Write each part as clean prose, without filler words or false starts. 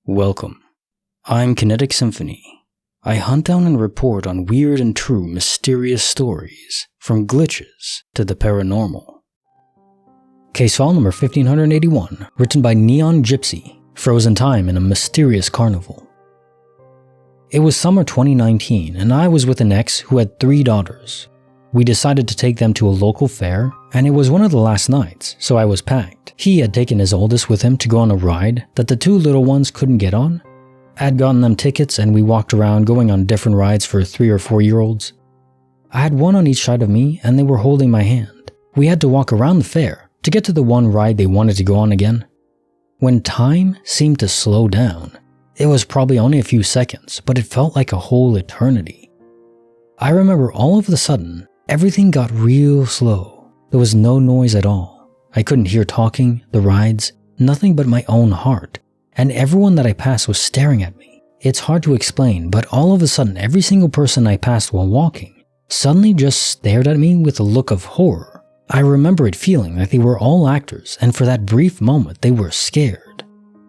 Welcome. I'm Kinetic Symphony. I hunt down and report on weird and true mysterious stories, from glitches to the paranormal. Case file number 1581, written by Neongypzy, frozen time in a mysterious carnival. It was summer 2019 and I was with an ex who had 3 daughters. We decided to take them to a local fair, and it was one of the last nights, so I was packed. He had taken his oldest with him to go on a ride that the 2 little ones couldn't get on. I had gotten them tickets and we walked around going on different rides for 3 or 4-year-olds. I had one on each side of me and they were holding my hand. We had to walk around the fair to get to the one ride they wanted to go on again. When time seemed to slow down, it was probably only a few seconds, but it felt like a whole eternity. I remember all of a sudden, everything got real slow. There was no noise at all. I couldn't hear talking, the rides, nothing but my own heart, and everyone that I passed was staring at me. It's hard to explain, but all of a sudden every single person I passed while walking suddenly just stared at me with a look of horror. I remember it feeling like they were all actors, and for that brief moment they were scared.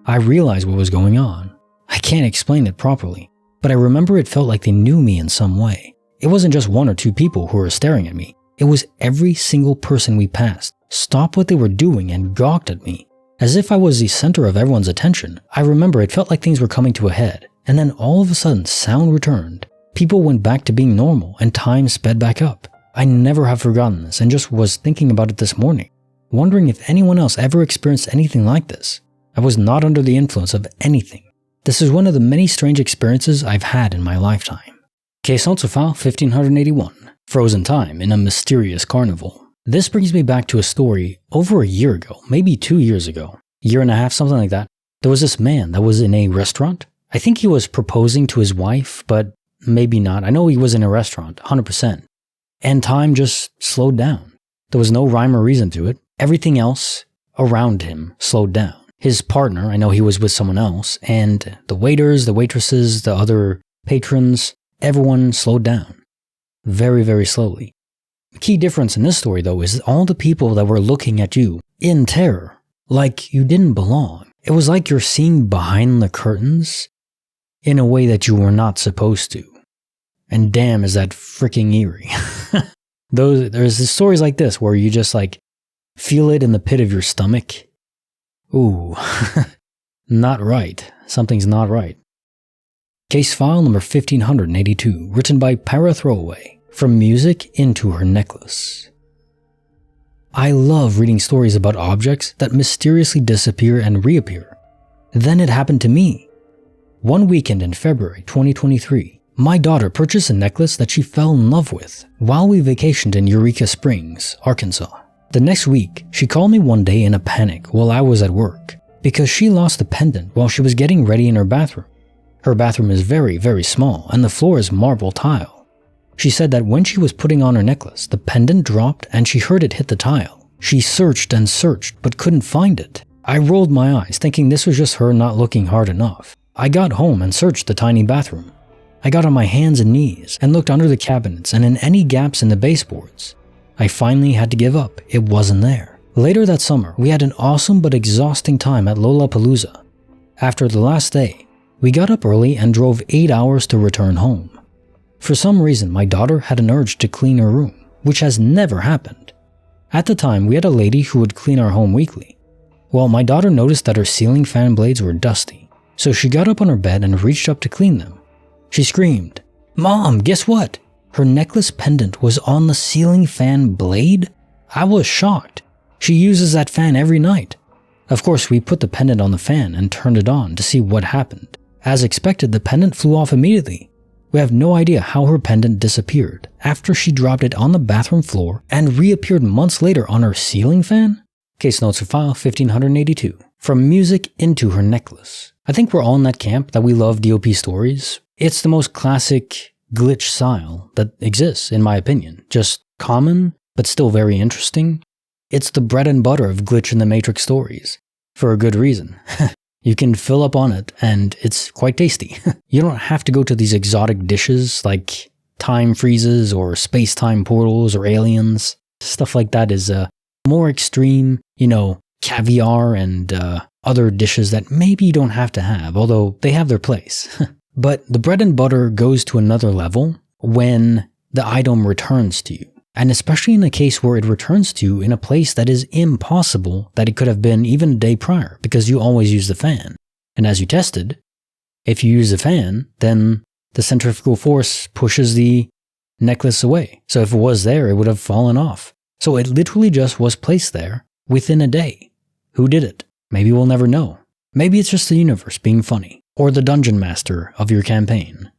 I realized what was going on. I can't explain it properly, but I remember it felt like they knew me in some way. It wasn't just 1 or 2 people who were staring at me. It was every single person we passed stopped what they were doing and gawked at me, as if I was the center of everyone's attention. I remember it felt like things were coming to a head, and then all of a sudden sound returned. People went back to being normal and time sped back up. I never have forgotten this and just was thinking about it this morning, wondering if anyone else ever experienced anything like this. I was not under the influence of anything. This is one of the many strange experiences I've had in my lifetime. Case notes file 1581, frozen time in a mysterious carnival. This brings me back to a story over a year ago, maybe 2 years ago, year and a half, something like that. There was this man that was in a restaurant. I think he was proposing to his wife, but maybe not. I know he was in a restaurant, 100%. And time just slowed down. There was no rhyme or reason to it. Everything else around him slowed down. His partner, I know he was with someone else, and the waiters, the waitresses, the other patrons, everyone slowed down. Very, very slowly. The key difference in this story, though, is all the people that were looking at you in terror, like you didn't belong. It was like you're seeing behind the curtains in a way that you were not supposed to. And damn, is that freaking eerie. There's stories like this where you just like feel it in the pit of your stomach. Ooh, not right. Something's not right. Case file number 1582, written by parathroway, from music into her necklace. I love reading stories about objects that mysteriously disappear and reappear. Then it happened to me. One weekend in February 2023, my daughter purchased a necklace that she fell in love with while we vacationed in Eureka Springs, Arkansas. The next week, she called me one day in a panic while I was at work because she lost the pendant while she was getting ready in her bathroom. Her bathroom is very, very small and the floor is marble tile. She said that when she was putting on her necklace, the pendant dropped and she heard it hit the tile. She searched and searched but couldn't find it. I rolled my eyes thinking this was just her not looking hard enough. I got home and searched the tiny bathroom. I got on my hands and knees and looked under the cabinets and in any gaps in the baseboards. I finally had to give up. It wasn't there. Later that summer, we had an awesome but exhausting time at Lollapalooza. After the last day, we got up early and drove 8 hours to return home. For some reason, my daughter had an urge to clean her room, which has never happened. At the time, we had a lady who would clean our home weekly. Well, my daughter noticed that her ceiling fan blades were dusty, so she got up on her bed and reached up to clean them. She screamed, "Mom, guess what? Her necklace pendant was on the ceiling fan blade?" I was shocked. She uses that fan every night. Of course, we put the pendant on the fan and turned it on to see what happened. As expected, the pendant flew off immediately. We have no idea how her pendant disappeared after she dropped it on the bathroom floor and reappeared months later on her ceiling fan. Case notes for file 1582, from music into her necklace. I think we're all in that camp that we love DOP stories. It's the most classic glitch style that exists, in my opinion. Just common, but still very interesting. It's the bread and butter of glitch in the Matrix stories, for a good reason. You can fill up on it, and it's quite tasty. You don't have to go to these exotic dishes like time freezes or space-time portals or aliens. Stuff like that is more extreme, caviar and other dishes that maybe you don't have to have, although they have their place. But the bread and butter goes to another level when the item returns to you. And especially in a case where it returns to you in a place that is impossible that it could have been even a day prior, because you always use the fan. And as you tested, if you use the fan, then the centrifugal force pushes the necklace away. So if it was there, it would have fallen off. So it literally just was placed there within a day. Who did it? Maybe we'll never know. Maybe it's just the universe being funny, or the dungeon master of your campaign.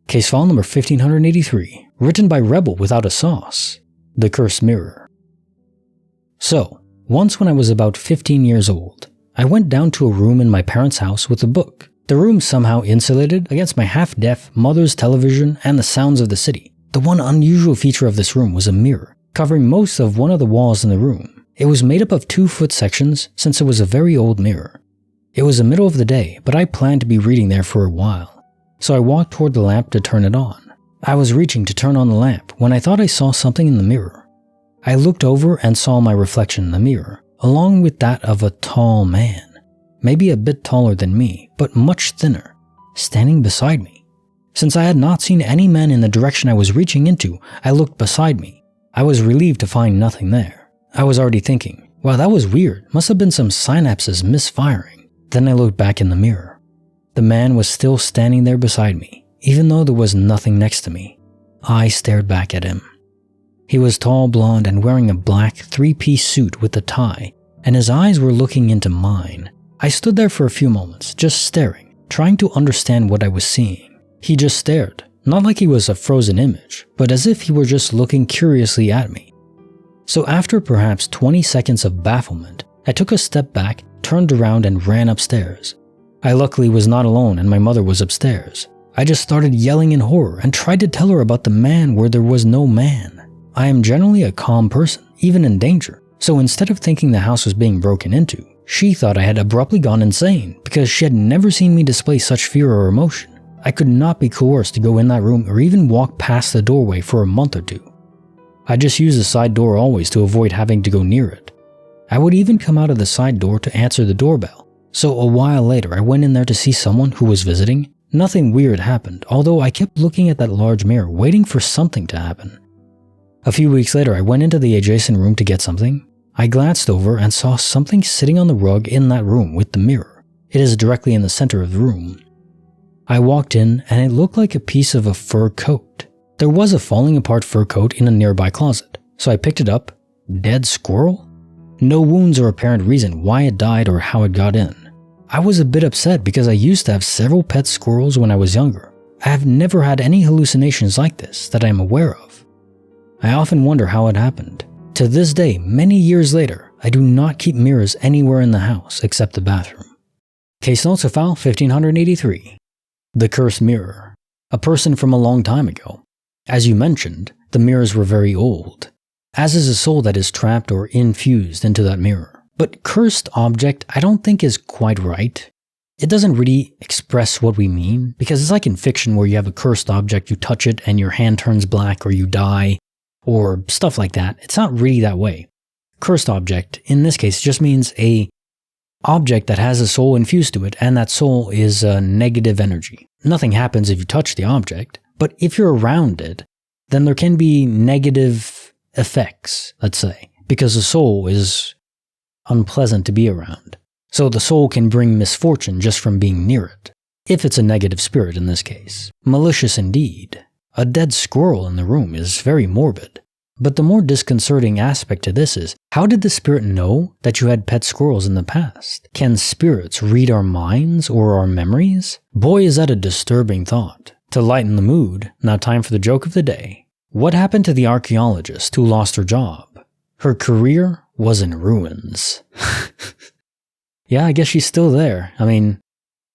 Case file number 1583, written by RebelWithoutASauce, The Cursed Mirror. So, once when I was about 15 years old, I went down to a room in my parents' house with a book. The room somehow insulated against my half-deaf mother's television and the sounds of the city. The one unusual feature of this room was a mirror, covering most of one of the walls in the room. It was made up of 2-foot sections since it was a very old mirror. It was the middle of the day, but I planned to be reading there for a while. So I walked toward the lamp to turn it on. I was reaching to turn on the lamp when I thought I saw something in the mirror. I looked over and saw my reflection in the mirror, along with that of a tall man, maybe a bit taller than me, but much thinner, standing beside me. Since I had not seen any men in the direction I was reaching into, I looked beside me. I was relieved to find nothing there. I was already thinking, wow, that was weird, must have been some synapses misfiring. Then I looked back in the mirror. The man was still standing there beside me, even though there was nothing next to me. I stared back at him. He was tall, blonde, and wearing a black 3-piece suit with a tie, and his eyes were looking into mine. I stood there for a few moments, just staring, trying to understand what I was seeing. He just stared, not like he was a frozen image, but as if he were just looking curiously at me. So after perhaps 20 seconds of bafflement, I took a step back, turned around, and ran upstairs. I luckily was not alone and my mother was upstairs. I just started yelling in horror and tried to tell her about the man where there was no man. I am generally a calm person, even in danger, so instead of thinking the house was being broken into, she thought I had abruptly gone insane because she had never seen me display such fear or emotion. I could not be coerced to go in that room or even walk past the doorway for a month or two. I just used the side door always to avoid having to go near it. I would even come out of the side door to answer the doorbell. So a while later I went in there to see someone who was visiting. Nothing weird happened, although I kept looking at that large mirror waiting for something to happen. A few weeks later I went into the adjacent room to get something. I glanced over and saw something sitting on the rug in that room with the mirror. It is directly in the center of the room. I walked in and it looked like a piece of a fur coat. There was a falling apart fur coat in a nearby closet, so I picked it up. Dead squirrel? No wounds or apparent reason why it died or how it got in. I was a bit upset because I used to have several pet squirrels when I was younger. I have never had any hallucinations like this that I am aware of. I often wonder how it happened. To this day, many years later, I do not keep mirrors anywhere in the house except the bathroom. Case notes of file 1583. The Cursed Mirror. A person from a long time ago. As you mentioned, the mirrors were very old, as is a soul that is trapped or infused into that mirror. But cursed object I don't think is quite right. It doesn't really express what we mean, because it's like in fiction where you have a cursed object, you touch it and your hand turns black or you die, or stuff like that. It's not really that way. Cursed object, in this case, just means a object that has a soul infused to it, and that soul is a negative energy. Nothing happens if you touch the object, but if you're around it, then there can be negative effects, let's say, because the soul is unpleasant to be around. So the soul can bring misfortune just from being near it, if it's a negative spirit in this case. Malicious indeed. A dead squirrel in the room is very morbid. But the more disconcerting aspect to this is, how did the spirit know that you had pet squirrels in the past? Can spirits read our minds or our memories? Boy, is that a disturbing thought. To lighten the mood, now time for the joke of the day. What happened to the archaeologist who lost her job? Her career was in ruins. Yeah, I guess she's still there. I mean,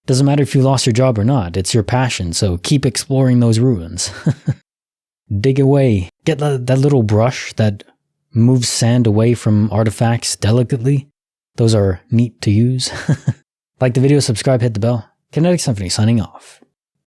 doesn't matter if you lost your job or not, it's your passion, so keep exploring those ruins. Dig away. Get that little brush that moves sand away from artifacts delicately. Those are neat to use. Like the video, subscribe, hit the bell. Kinetic Symphony signing off.